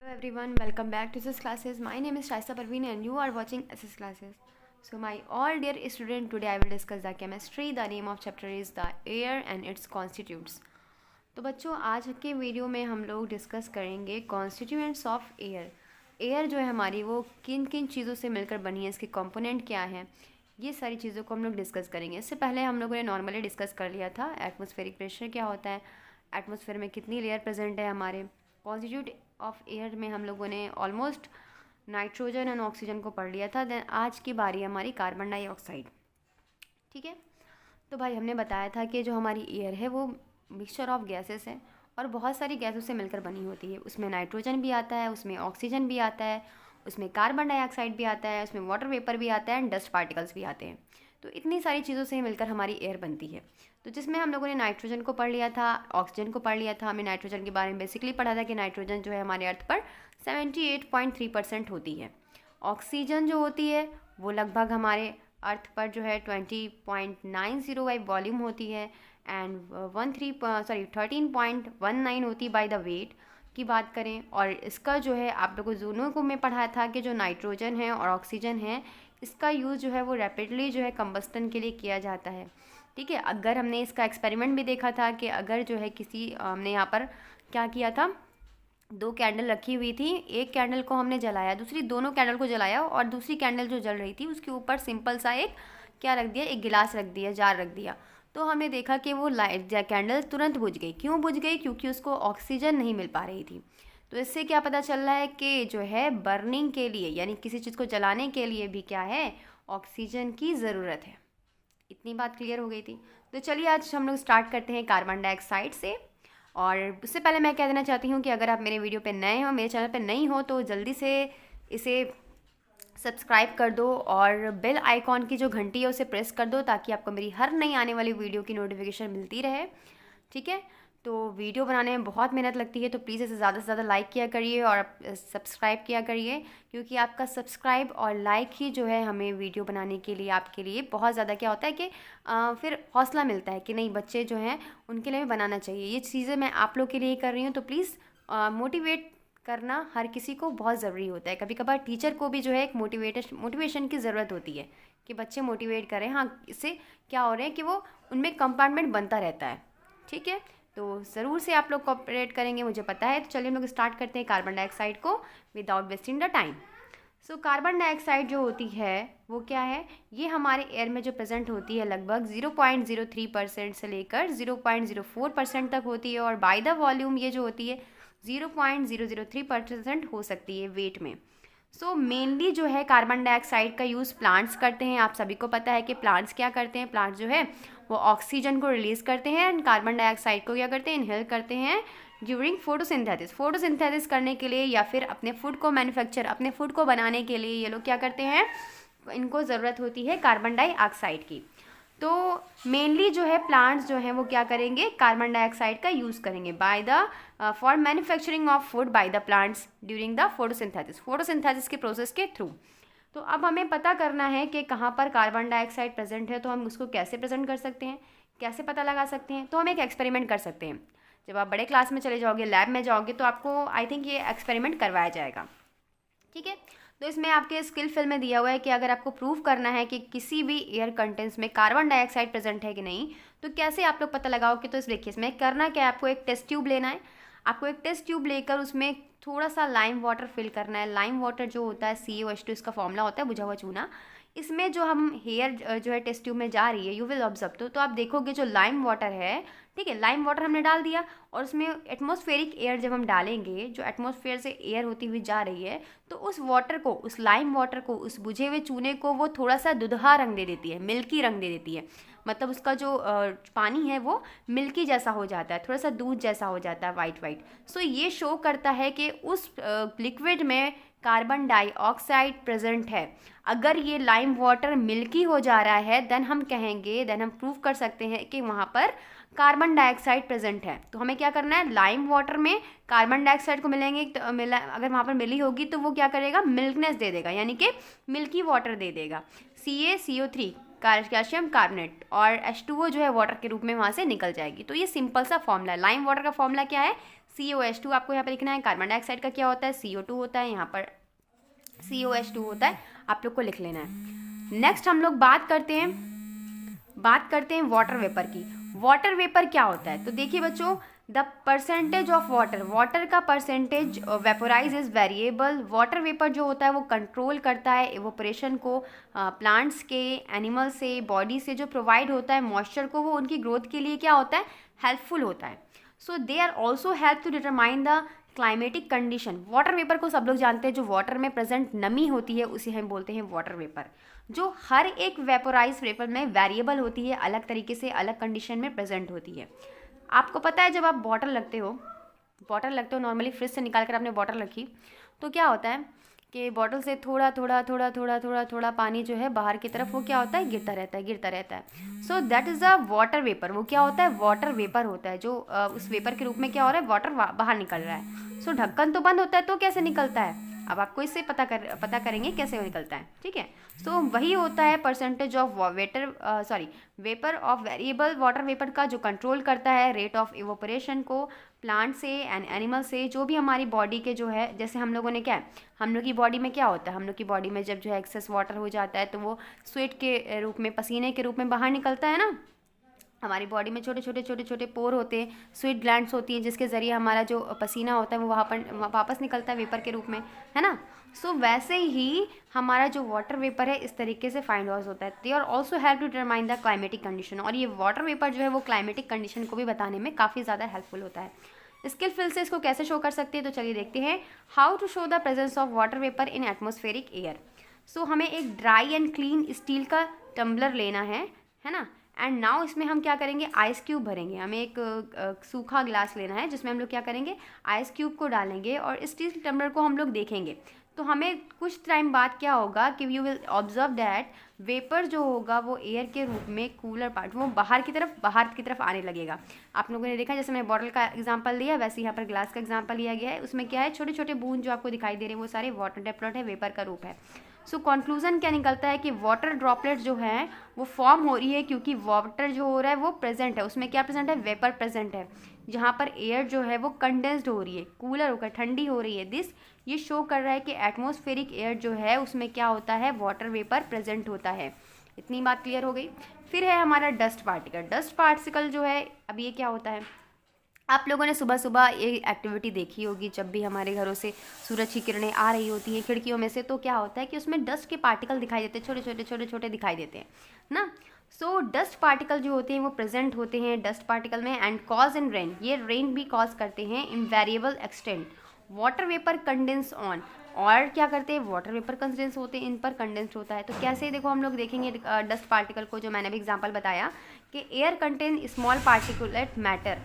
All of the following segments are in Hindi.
Hello everyone, welcome back to SS classes. My name is Shaista Parveen and you are watching SS classes. So my all dear student, today I will discuss the chemistry. The name of chapter is the air and its constituents. तो बच्चों आज के वीडियो में हम लोग डिस्कस करेंगे कॉन्स्टिट्यूएंट्स ऑफ एयर। एयर जो है हमारी वो किन किन चीज़ों से मिलकर बनी है, इसके कंपोनेंट क्या है, ये सारी चीज़ों को हम लोग डिस्कस करेंगे। इससे पहले हम लोगों ने नॉर्मली डिस्कस कर लिया था एटमॉस्फेरिक प्रेशर क्या होता है, एटमॉस्फेयर में कितनी लेयर प्रेजेंट है हमारे। कॉन्स्टिट्यूट ऑफ एयर में हम लोगों ने ऑलमोस्ट नाइट्रोजन एंड ऑक्सीजन को पढ़ लिया था। देन आज की बारी है हमारी कार्बन डाइऑक्साइड। ठीक है, तो भाई हमने बताया था कि जो हमारी एयर है वो मिक्सचर ऑफ गैसेस है और बहुत सारी गैसों से मिलकर बनी होती है। उसमें नाइट्रोजन भी आता है, उसमें ऑक्सीजन भी आता है, उसमें कार्बन डाइऑक्साइड भी आता है, उसमें वाटर वेपर भी आता है एंड डस्ट पार्टिकल्स भी आते हैं। तो इतनी सारी चीज़ों से मिलकर हमारी एयर बनती है। तो जिसमें हम लोगों ने नाइट्रोजन को पढ़ लिया था, ऑक्सीजन को पढ़ लिया था। हमने नाइट्रोजन के बारे में बेसिकली पढ़ा था कि नाइट्रोजन जो है हमारे अर्थ पर 78.3% होती है। ऑक्सीजन जो होती है वो लगभग हमारे अर्थ पर जो है 20.905 वॉल्यूम होती है एंड 13.19 होती बाय द वेट की बात करें। और इसका जो है आप लोगों को दोनों को मैं पढ़ाया था कि जो नाइट्रोजन है और ऑक्सीजन है इसका यूज़ जो है वो रैपिडली जो है कंबस्टन के लिए किया जाता है। ठीक है, अगर हमने इसका एक्सपेरिमेंट भी देखा था कि अगर जो है किसी हमने यहाँ पर क्या किया था, दो कैंडल रखी हुई थी, एक कैंडल को हमने जलाया, दूसरी दोनों कैंडल को जलाया और दूसरी कैंडल जो जल रही थी उसके ऊपर सिंपल सा एक क्या रख दिया, एक गिलास रख दिया, जार रख दिया। तो हमने देखा कि वो लाइट कैंडल तुरंत बुझ गई। क्यों बुझ गई? क्योंकि उसको ऑक्सीजन नहीं मिल पा रही थी। तो इससे क्या पता चल रहा है कि जो है बर्निंग के लिए यानी किसी चीज़ को जलाने के लिए भी क्या है, ऑक्सीजन की ज़रूरत है। इतनी बात क्लियर हो गई थी। तो चलिए आज हम लोग स्टार्ट करते हैं कार्बन डाइऑक्साइड से। और उससे पहले मैं कह देना चाहती हूँ कि अगर आप मेरे वीडियो पे नए हो, मेरे चैनल पे नहीं हो, तो जल्दी से इसे सब्सक्राइब कर दो और बेल आइकॉन की जो घंटी है उसे प्रेस कर दो ताकि आपको मेरी हर नई आने वाली वीडियो की नोटिफिकेशन मिलती रहे। ठीक है, तो वीडियो बनाने में बहुत मेहनत लगती है, तो प्लीज़ इसे ज़्यादा से ज़्यादा लाइक किया करिए और सब्सक्राइब किया करिए, क्योंकि आपका सब्सक्राइब और लाइक ही जो है हमें वीडियो बनाने के लिए आपके लिए बहुत ज़्यादा क्या होता है कि फिर हौसला मिलता है कि नहीं बच्चे जो हैं उनके लिए भी बनाना चाहिए। ये चीज़ें मैं आप लोग के लिए कर रही हूँ, तो प्लीज़ मोटिवेट करना हर किसी को बहुत ज़रूरी होता है। कभी कभार टीचर को भी जो है एक मोटिवेशन की ज़रूरत होती है कि बच्चे मोटिवेट करें। हाँ, इससे क्या हो रहा है कि वो उनमें कंपार्टमेंट बनता रहता है। ठीक है, तो ज़रूर से आप लोग कोऑपरेट करेंगे, मुझे पता है। तो चलिए हम लोग स्टार्ट करते हैं कार्बन डाइऑक्साइड को without wasting the time. So carbon dioxide जो होती है वो क्या है, ये हमारे एयर में जो प्रेजेंट होती है लगभग 0.03% से लेकर 0.04% तक होती है और बाय द वॉल्यूम ये जो होती है 0.003% हो सकती है वेट में। सो मेनली जो है कार्बन डाइऑक्साइड का यूज़ प्लांट्स करते हैं। आप सभी को पता है कि प्लांट्स क्या करते हैं, प्लांट्स जो है वो ऑक्सीजन को रिलीज़ करते हैं एंड कार्बन डाइऑक्साइड को क्या करते हैं, इनहेल करते हैं ड्यूरिंग फोटोसिंथेसिस। फोटोसिंथेसिस करने के लिए या फिर अपने फूड को अपने फूड को बनाने के लिए ये लोग क्या करते हैं, इनको ज़रूरत होती है कार्बन डाइऑक्साइड की। तो मेनली जो है प्लांट्स जो हैं वो क्या करेंगे, कार्बन डाइऑक्साइड का यूज़ करेंगे by the for manufacturing of food by the plants during the photosynthesis के प्रोसेस के थ्रू। तो अब हमें पता करना है कि कहाँ पर कार्बन डाइऑक्साइड प्रेजेंट है, तो हम उसको कैसे प्रेजेंट कर सकते हैं, कैसे पता लगा सकते हैं। तो हम एक एक्सपेरिमेंट कर सकते हैं। जब आप बड़े क्लास में चले जाओगे, लैब में जाओगे, तो आपको आई थिंक ये एक्सपेरिमेंट करवाया जाएगा। ठीक है, तो इसमें आपके स्किल फिल में दिया हुआ है कि अगर आपको प्रूव करना है कि किसी भी एयर कंटेंट्स में कार्बन डाइऑक्साइड प्रेजेंट है कि नहीं, तो कैसे आप लोग पता लगाओगे। तो इस देखिए इसमें करना क्या है, आपको एक टेस्ट ट्यूब लेना है। आपको एक टेस्ट ट्यूब लेकर उसमें थोड़ा सा लाइम वाटर फिल करना है। लाइम वाटर जो होता है CaO2 इसका फॉर्मूला होता है, बुझा हुआ चूना। इसमें जो हम हेयर जो है टेस्ट ट्यूब में जा रही है, यू विल ऑब्जर्व, तो आप देखोगे जो लाइम वाटर है, ठीक है, लाइम वाटर हमने डाल दिया और उसमें एटमॉस्फेरिक एयर जब हम डालेंगे, जो एटमॉस्फेयर से एयर होती हुई जा रही है, तो उस वाटर को, उस लाइम वाटर को, उस बुझे हुए चूने को वो थोड़ा सा दुधहा रंग दे देती है, मिल्की रंग दे देती है। मतलब उसका जो पानी है वो मिल्की जैसा हो जाता है, थोड़ा सा दूध जैसा हो जाता है, वाइट वाइट। सो ये शो करता है कि उस लिक्विड में कार्बन डाइऑक्साइड प्रेजेंट है। अगर ये लाइम वाटर मिल्की हो जा रहा है देन हम कहेंगे, देन हम प्रूव कर सकते हैं कि वहाँ पर कार्बन डाइऑक्साइड प्रेजेंट है। तो हमें क्या करना है, लाइम वाटर में कार्बन डाइऑक्साइड को मिलेंगे, तो अगर वहाँ पर मिली होगी तो वो क्या करेगा, मिल्कनेस दे देगा, यानी कि मिल्की वाटर दे देगा। CaCO3 कैल्शियम कार्बोनेट, और H2O जो है वाटर के रूप में वहाँ से निकल जाएगी। तो ये सिंपल सा फॉर्मूला है। लाइम वाटर का फॉर्मूला क्या है? COH2 आपको यहाँ पर लिखना है। कार्बन डाइऑक्साइड का क्या होता है? CO2 होता है, यहाँ पर COH2 होता है, आप लोग को लिख लेना है। नेक्स्ट हम लोग बात करते हैं वाटर वेपर की। वाटर वेपर क्या होता है? तो देखिए बच्चों, द परसेंटेज ऑफ वाटर का percentage vaporise is variable. Water vapour जो होता है वो कंट्रोल करता है इवोपरेशन को, प्लांट्स के, एनिमल से, बॉडी से जो प्रोवाइड होता है मॉइस्चर को, वो उनकी ग्रोथ के लिए क्या होता है? हेल्पफुल होता है। So they are also help to determine the climatic condition. Water vapour को सब लोग जानते हैं, जो वाटर में प्रेजेंट नमी होती है उसे हम बोलते हैं वाटर वेपर, जो हर एक वेपोराइज वेपर में वेरिएबल होती है, अलग तरीके से अलग कंडीशन में प्रेजेंट होती है। आपको पता है जब आप बॉटल लगते हो नॉर्मली फ्रिज से निकाल कर आपने बॉटल रखी, तो क्या होता है कि बॉटल से थोड़ा थोड़ा पानी जो है बाहर की तरफ वो क्या होता है? गिरता रहता है। So that is a water vapour. वो क्या होता है? वाटर वेपर होता है, जो उस वेपर के रूप में क्या हो रहा है? वाटर बाहर निकल रहा है। सो ढक्कन तो बंद होता है तो कैसे निकलता है? अब आपको इससे पता करेंगे कैसे वो निकलता है, ठीक है। सो वही होता है percentage of vapour of variable water vapour का, जो कंट्रोल करता है रेट ऑफ इवोपरेशन को प्लांट से एंड एनिमल से, जो भी हमारी बॉडी के जो है, जैसे हम लोगों ने क्या है, हम लोग की बॉडी में क्या होता है, हम लोग की बॉडी में जब जो है एक्सेस वाटर हो जाता है तो वो स्वेट के रूप में, पसीने के रूप में बाहर निकलता है ना। हमारी बॉडी में छोटे छोटे पोर होते हैं, स्वेट ग्लैंड्स होती हैं, जिसके ज़रिए हमारा जो पसीना होता है वो वहाँ पर वापस निकलता है वेपर के रूप में, है ना। सो वैसे ही हमारा जो वाटर वेपर है इस तरीके से फाइंड आउट होता है। They are also help to determine the climatic condition. और ये वाटर वेपर जो है वो क्लाइमेटिक कंडीशन को भी बताने में काफ़ी ज़्यादा हेल्पफुल होता है। स्किलफुल से इसको कैसे शो कर सकते हैं, तो चलिए देखते हैं। How to show the presence of water vapour in atmospheric air. So हमें एक ड्राई एंड क्लीन स्टील का टम्बलर लेना है ना। एंड नाउ इसमें हम क्या करेंगे? आइस क्यूब भरेंगे। हमें एक सूखा ग्लास लेना है जिसमें हम लोग क्या करेंगे? आइस क्यूब को डालेंगे और स्टील टम्बलर को हम लोग देखेंगे। तो हमें कुछ टाइम बाद क्या होगा कि you will observe that vapour जो होगा वो एयर के रूप में कूलर पार्ट वो बाहर की तरफ आने लगेगा। आप लोगों ने देखा, जैसे मैंने बॉटल का एग्जांपल लिया वैसे यहाँ पर ग्लास का एग्जांपल लिया गया है। उसमें क्या है? छोटे छोटे बूंद जो आपको दिखाई दे रहे हैं वो सारे वाटर ड्रॉपलेट है, वेपर का रूप है। सो कंक्लूजन क्या निकलता है कि वाटर ड्रॉपलेट जो है वो फॉर्म हो रही है क्योंकि वाटर जो हो रहा है वो प्रेजेंट है, उसमें क्या प्रेजेंट है? वेपर प्रेजेंट है, जहाँ पर एयर जो है वो कंडेंस्ड हो रही है, कूलर होकर ठंडी हो रही है। ये शो कर रहा है कि एटमॉस्फेरिक एयर जो है उसमें क्या होता है? वाटर वेपर प्रेजेंट होता है। इतनी बात क्लियर हो गई। फिर है हमारा डस्ट पार्टिकल। डस्ट पार्टिकल जो है, अब ये क्या होता है? आप लोगों ने सुबह सुबह ये एक्टिविटी देखी होगी, जब भी हमारे घरों से सूरज की किरणें आ रही होती हैं खिड़कियों में से, तो क्या होता है कि उसमें डस्ट के पार्टिकल दिखाई देते हैं, छोटे छोटे दिखाई देते हैं ना। सो डस्ट पार्टिकल जो होते हैं वो प्रेजेंट होते हैं डस्ट पार्टिकल में एंड कॉज इन रेन, ये रेन भी कॉज करते हैं in variable extent. Water vapour condense on, और क्या करते हैं? वाटर वेपर कंडेंस होते हैं, इन पर कंडेंस होता है। तो कैसे देखो, हम लोग देखेंगे डस्ट पार्टिकल को, जो मैंने भी एग्जांपल बताया कि air contain small particulate matter.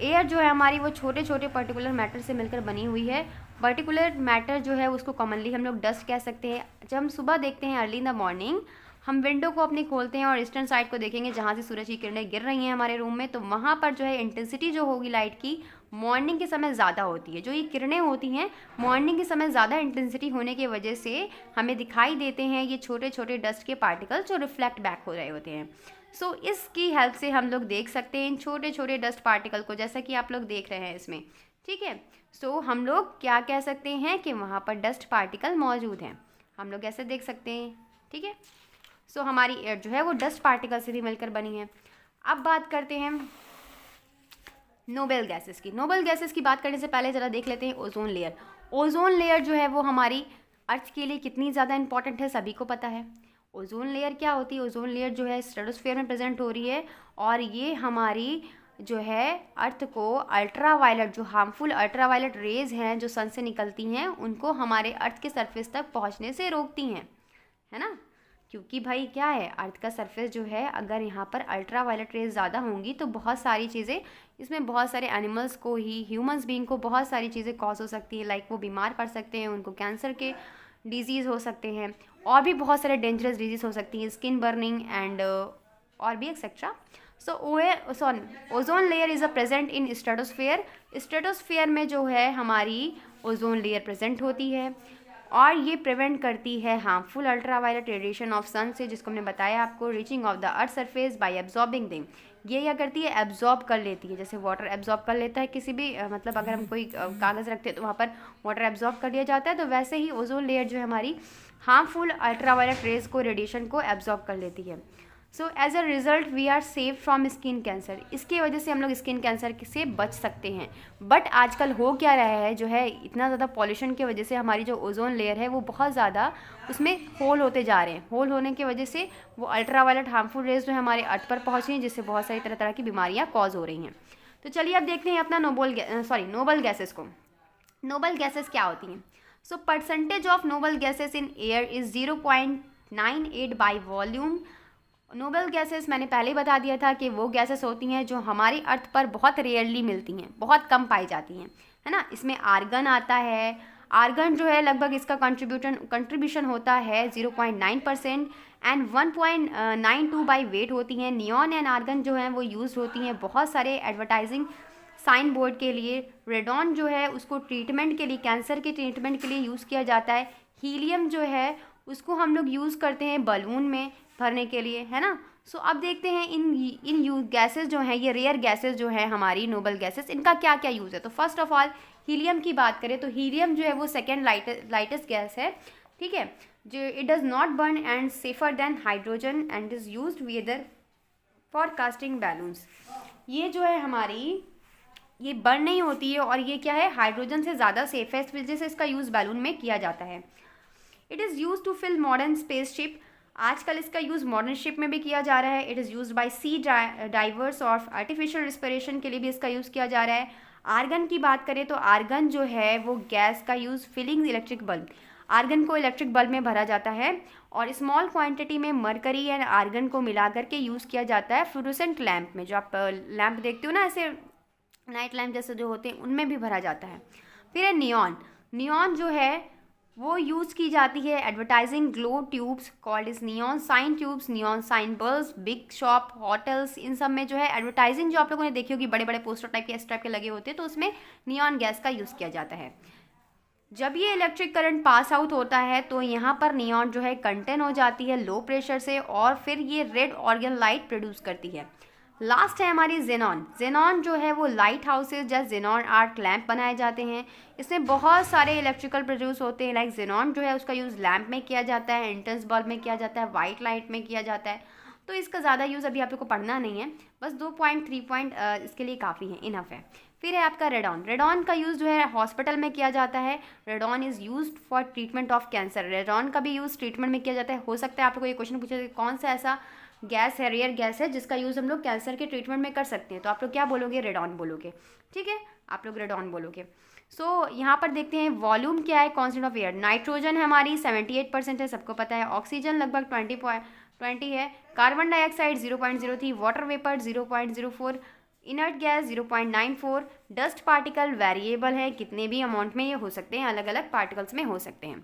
Air जो है हमारी वो छोटे छोटे पर्टिकुलर मैटर से मिलकर बनी हुई है। पर्टिकुलर मैटर जो है उसको कॉमनली हम लोग डस्ट कह सकते हैं। जब हम सुबह देखते हैं अर्ली इन द मॉर्निंग, हम विंडो को अपनी खोलते हैं और ईस्टर्न साइड को देखेंगे जहाँ से सूरज की किरणें गिर रही हैं हमारे रूम में, तो वहाँ पर जो है इंटेंसिटी जो होगी लाइट की मॉर्निंग के समय ज़्यादा होती है। जो ये किरणें होती हैं मॉर्निंग के समय ज़्यादा इंटेंसिटी होने की वजह से हमें दिखाई देते हैं ये छोटे छोटे डस्ट के पार्टिकल जो रिफ्लेक्ट बैक हो रहे होते हैं। सो इसकी हेल्प से हम लोग देख सकते हैं इन छोटे छोटे डस्ट पार्टिकल को, जैसा कि आप लोग देख रहे हैं इसमें, ठीक है। सो हम लोग क्या कह सकते हैं कि वहाँ पर डस्ट पार्टिकल मौजूद हैं, हम लोग ऐसे देख सकते हैं, ठीक है। सो हमारी एयर जो है वो डस्ट पार्टिकल से भी मिलकर बनी है। अब बात करते हैं नोबल गैसेस की। नोबल गैसेस की बात करने से पहले ज़रा देख लेते हैं ओजोन लेयर। ओजोन लेयर जो है वो हमारी अर्थ के लिए कितनी ज़्यादा इंपॉर्टेंट है, सभी को पता है। ओजोन लेयर क्या होती है? ओजोन लेयर जो है स्ट्रेटोस्फीयर में प्रेजेंट हो रही है और ये हमारी जो है अर्थ को अल्ट्रावायलेट, जो हार्मफुल अल्ट्रावायलेट रेज हैं जो सन से निकलती हैं, उनको हमारे अर्थ के सरफेस तक पहुंचने से रोकती हैं, है ना। क्योंकि भाई क्या है, अर्थ का सरफेस जो है अगर यहाँ पर अल्ट्रावायलेट रेज ज़्यादा होंगी तो बहुत सारी चीज़ें, इसमें बहुत सारे एनिमल्स को ही, ह्यूमंस बीइंग को बहुत सारी चीज़ें कॉज हो सकती है। लाइक वो बीमार पड़ सकते हैं, उनको कैंसर के डिजीज़ हो सकते हैं और भी बहुत सारे डेंजरस डिजीज़ हो सकती हैं, स्किन बर्निंग एंड और भी etcetera. So ozone layer is a present in stratosphere. Stratosphere में जो है हमारी ओजोन लेयर प्रेजेंट होती है। और ये प्रिवेंट करती है हार्मफुल अल्ट्रावायलेट रेडिएशन ऑफ सन से, जिसको हमने बताया आपको, reaching of the earth surface by absorbing them. ये क्या करती है, एब्जॉर्ब कर लेती है, जैसे वाटर एब्जॉर्ब कर लेता है किसी भी मतलब अगर हम कोई कागज़ रखते हैं तो वहाँ पर वाटर एब्जॉर्ब कर लिया जाता है, तो वैसे ही ओजोन लेयर जो है हमारी हार्मफुल अल्ट्रावायलेट रेज को, रेडिएशन को एब्जॉर्ब कर लेती है। So as a result we are safe from skin cancer. इसकी वजह से हम लोग स्किन कैंसर से बच सकते हैं। बट आजकल हो क्या रहा है, जो है इतना ज़्यादा पॉल्यूशन की वजह से हमारी जो ओजोन लेयर है वो बहुत ज़्यादा उसमें होल होते जा रहे हैं। होल होने की वजह से वो अल्ट्रावायलेट हार्मफुल रेज जो है हमारे अर्थ पर पहुँच रही हैं, जिससे बहुत सारी तरह तरह की बीमारियाँ कॉज हो रही हैं। तो चलिए अब देखते हैं अपना नोबल गैसेस को। नोबल गैसेस क्या होती हैं? So percentage of noble gases in air is 0.98 by volume. Noble gases मैंने पहले ही बता दिया था कि वो गैसेस होती हैं जो हमारी अर्थ पर बहुत रेयरली मिलती हैं, बहुत कम पाई जाती हैं, है ना। इसमें आर्गन आता है। आर्गन जो है लगभग इसका कंट्रीब्यूशन होता है 0.9% एंड 1.92 बाई वेट होती हैं। नियॉन एंड आर्गन जो हैं वो यूज़ होती हैं बहुत सारे एडवर्टाइजिंग साइन बोर्ड के लिए। रेडॉन जो है उसको ट्रीटमेंट के लिए, कैंसर के ट्रीटमेंट के लिए यूज़ किया जाता है। हीलियम जो है उसको हम लोग यूज़ करते हैं बलून में भरने के लिए, है ना। सो अब देखते हैं इन गैसेस जो हैं, ये रेयर गैसेस जो है हमारी नोबल गैसेस, इनका क्या क्या यूज़ है। तो फर्स्ट ऑफ ऑल हीलियम की बात करें तो हीलियम जो है वो सेकेंड लाइटेस्ट गैस है, ठीक है, जो it does not burn and safer than hydrogen and is used weather forecasting balloons. ये जो है हमारी, ये बर्न नहीं होती है और ये क्या है, हाइड्रोजन से ज़्यादा सेफ है, इस वजह से इसका यूज़ बैलून में किया जाता है। It is use to fill modern spaceship. आजकल इसका यूज़ मॉडर्न शिप में भी किया जा रहा है। It is use by sea divers और आर्टिफिशियल रिस्पिरेशन के लिए भी इसका यूज़ किया जा रहा है। आर्गन की बात करें तो आर्गन जो है वो गैस का use filling electric bulb, argon को इलेक्ट्रिक बल्ब में भरा जाता है और स्मॉल क्वांटिटी में मरकरी एंड आर्गन को मिला करके यूज़ किया जाता है फ्लोरोसेंट लैम्प में। जो आप लैम्प देखते हो ना, ऐसे नाइट लैम्प जैसे जो होते हैं, उनमें भी भरा जाता है। फिर है नियॉन। नियॉन जो है वो यूज़ की जाती है advertising glow tubes called is neon sign tubes, neon sign bulbs, big shop, hotels, इन सब में जो है एडवर्टाइजिंग जो आप लोगों ने देखी होगी, बड़े बड़े पोस्टर टाइप के इस टाइप के लगे होते हैं, तो उसमें नियॉन गैस का यूज़ किया जाता है। जब ये इलेक्ट्रिक करंट पास आउट होता है तो यहाँ पर नियॉन जो है कंटेन हो जाती है लो प्रेशर से और फिर ये रेड ऑर्गन लाइट प्रोड्यूस करती है। लास्ट है हमारी जेनॉन। जेनॉन जो है वो लाइट हाउसेज जैसे जेनॉन आर्क लैम्प बनाए जाते हैं। इसमें बहुत सारे इलेक्ट्रिकल प्रोड्यूस होते हैं। लाइक जेनॉन जो है उसका यूज़ लैम्प में किया जाता है, इंटेंस बल्ब में किया जाता है, वाइट लाइट में किया जाता है। तो इसका ज़्यादा यूज़ अभी आप लोग को पढ़ना नहीं है, बस 2.3 पॉइंट इसके लिए काफ़ी है, इनफ है। फिर है आपका रेडॉन। रेडॉन का यूज़ जो है हॉस्पिटल में किया जाता है। Radon is used for treatment of cancer. Radon का भी यूज़ ट्रीटमेंट में किया जाता है। हो सकता है आप लोग को ये क्वेश्चन पूछे कौन सा ऐसा गैस है, रेयर गैस है, जिसका यूज़ हम लोग कैंसर के ट्रीटमेंट में कर सकते हैं, तो आप लोग क्या बोलोगे, रेडॉन बोलोगे, ठीक है, आप लोग रेडॉन बोलोगे। सो यहाँ पर देखते हैं वॉल्यूम क्या है, कॉन्सेंट ऑफ एयर। नाइट्रोजन है हमारी 78% है, सबको पता है। ऑक्सीजन लगभग 20 है। Carbon dioxide 0.03, water vapour 0.04, inert gas 0.94, dust particle variable है, कितने भी अमाउंट में ये हो सकते हैं, अलग अलग पार्टिकल्स में हो सकते हैं।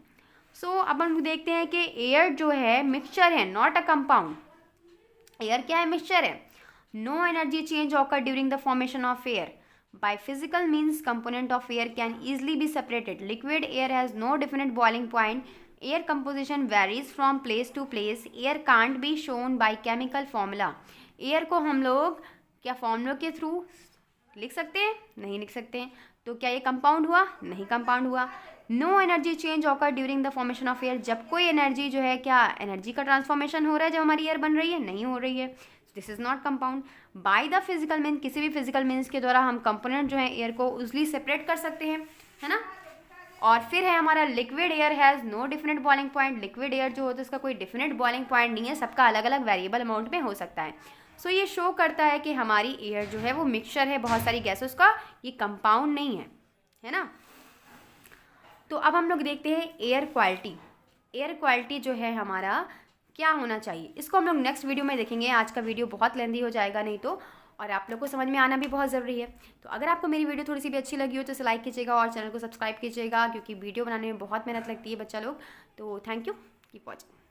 सो अब हम देखते हैं कि एयर जो है मिक्सचर है, नॉट अ कंपाउंड। एयर क्या है, मिक्सचर है। No energy change occur during the formation of air. By physical means component of air can easily be separated. Liquid air has no definite boiling point. Air composition varies from place to place. Air can't be shown by chemical formula. Air को हम लोग क्या फॉर्मूला के थ्रू लिख सकते हैं, नहीं लिख सकते हैं, तो क्या ये कंपाउंड हुआ, नहीं कंपाउंड हुआ। No energy change occur during the formation of air. जब कोई एनर्जी जो है, क्या एनर्जी का ट्रांसफॉर्मेशन हो रहा है जब हमारी एयर बन रही है, नहीं हो रही है, this is not compound. By the physical mean, किसी भी फिजिकल मीन्स के द्वारा हम कंपोनेंट जो है एयर को ईजिली सेपरेट कर सकते हैं, है ना। और फिर है हमारा liquid air has no definite boiling point. Liquid air जो होता है इसका कोई डिफिनेट बॉइलिंग पॉइंट नहीं है, सबका अलग अलग वेरिएबल अमाउंट में हो सकता है। सो ये शो करता है कि हमारी एयर जो है वो मिक्सचर है बहुत सारी गैसेस का, ये कंपाउंड नहीं है ना। तो अब हम लोग देखते हैं एयर क्वालिटी। एयर क्वालिटी जो है हमारा क्या होना चाहिए, इसको हम लोग नेक्स्ट वीडियो में देखेंगे। आज का वीडियो बहुत लेंदी हो जाएगा नहीं तो, और आप लोग को समझ में आना भी बहुत ज़रूरी है। तो अगर आपको मेरी वीडियो थोड़ी सी भी अच्छी लगी हो तो इसे लाइक कीजिएगा और चैनल को सब्सक्राइब कीजिएगा, क्योंकि वीडियो बनाने में बहुत मेहनत लगती है बच्चा लोग। तो थैंक यू, कीप वॉचिंग।